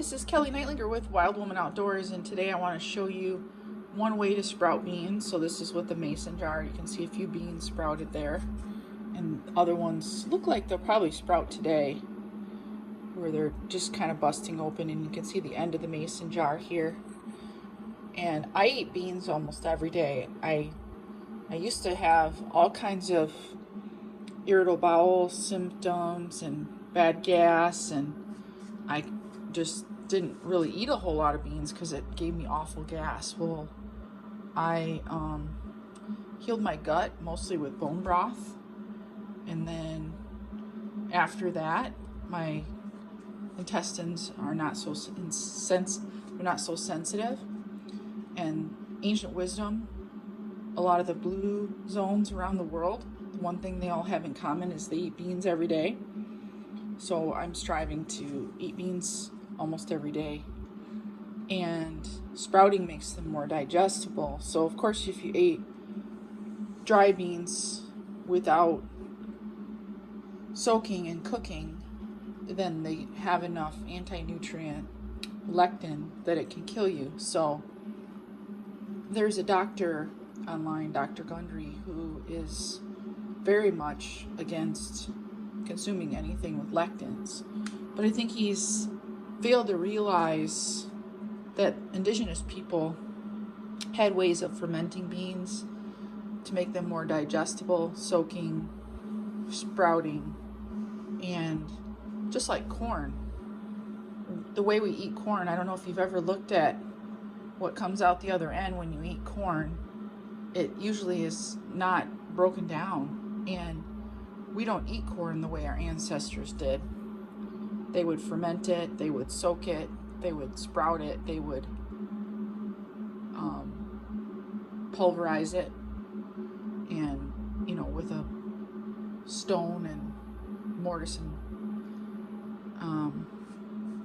this is Kelly Nightlinger with Wild Woman Outdoors, and today I want to show you one way to sprout beans. So this is with the mason jar. You can see a few beans sprouted there, and other ones look like they'll probably sprout today, where they're just kind of busting open, and you can see the end of the mason jar here. And I eat beans almost every day. I used to have all kinds of irritable bowel symptoms and bad gas, and I just didn't really eat a whole lot of beans because it gave me awful gas. Well, I healed my gut mostly with bone broth, and then after that my intestines are not so sensitive. And ancient wisdom, a lot of the blue zones around the world, the one thing they all have in common is they eat beans every day. So I'm striving to eat beans almost every day, and sprouting makes them more digestible. So of course, if you ate dry beans without soaking and cooking, then they have enough anti-nutrient lectin that it can kill you. So there's a doctor online, Dr. Gundry, who is very much against consuming anything with lectins, but I think he's failed to realize that indigenous people had ways of fermenting beans to make them more digestible, soaking, sprouting, and just like corn, the way we eat corn, I don't know if you've ever looked at what comes out the other end when you eat corn. It usually is not broken down, and we don't eat corn the way our ancestors did. They would ferment it, they would soak it, they would sprout it, they would pulverize it, and with a stone and mortise and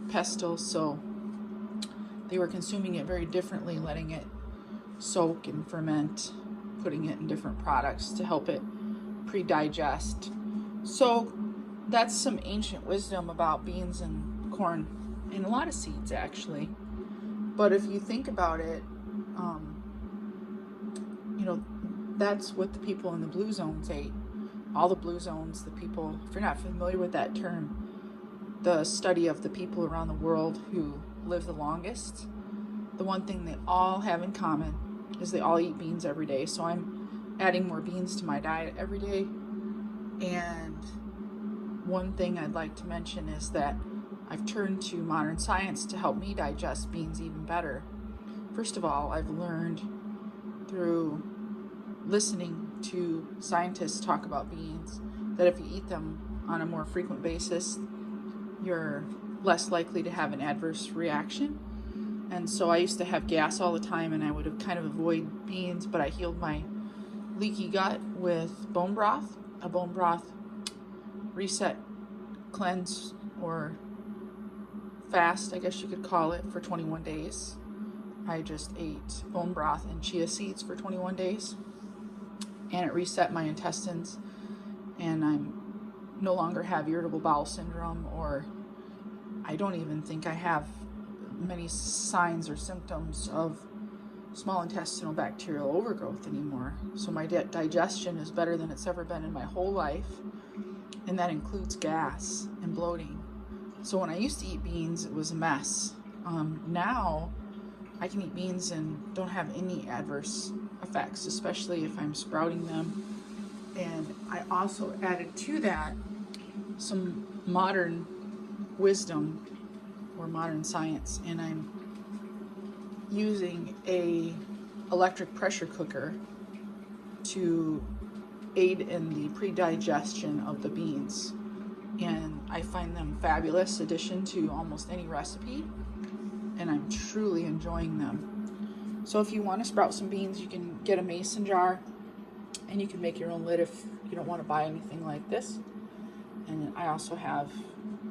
pestle. So they were consuming it very differently, letting it soak and ferment, putting it in different products to help it pre-digest. So that's some ancient wisdom about beans and corn, and a lot of seeds actually. But if you think about it, that's what the people in the blue zones ate. All the blue zones, the people, if you're not familiar with that term, the study of the people around the world who live the longest, the one thing they all have in common is they all eat beans every day. So I'm adding more beans to my diet every day. And one thing I'd like to mention is that I've turned to modern science to help me digest beans even better. First of all, I've learned through listening to scientists talk about beans that if you eat them on a more frequent basis, you're less likely to have an adverse reaction. And so I used to have gas all the time, and I would have kind of avoid beans, but I healed my leaky gut with bone broth, a bone broth reset, cleanse, or fast, I guess you could call it, for 21 days. I just ate bone broth and chia seeds for 21 days, and it reset my intestines, and I'm no longer have irritable bowel syndrome, or I don't even think I have many signs or symptoms of small intestinal bacterial overgrowth anymore. So my digestion is better than it's ever been in my whole life, and that includes gas and bloating. So when I used to eat beans, it was a mess. Now I can eat beans and don't have any adverse effects, especially if I'm sprouting them. And I also added to that some modern wisdom or modern science, and I'm using a electric pressure cooker to aid in the pre-digestion of the beans, and I find them fabulous addition to almost any recipe, and I'm truly enjoying them. So if you want to sprout some beans, you can get a mason jar, and you can make your own lid if you don't want to buy anything like this. And I also have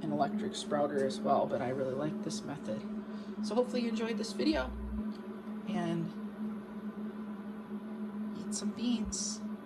an electric sprouter as well, but I really like this method. So hopefully you enjoyed this video, and eat some beans.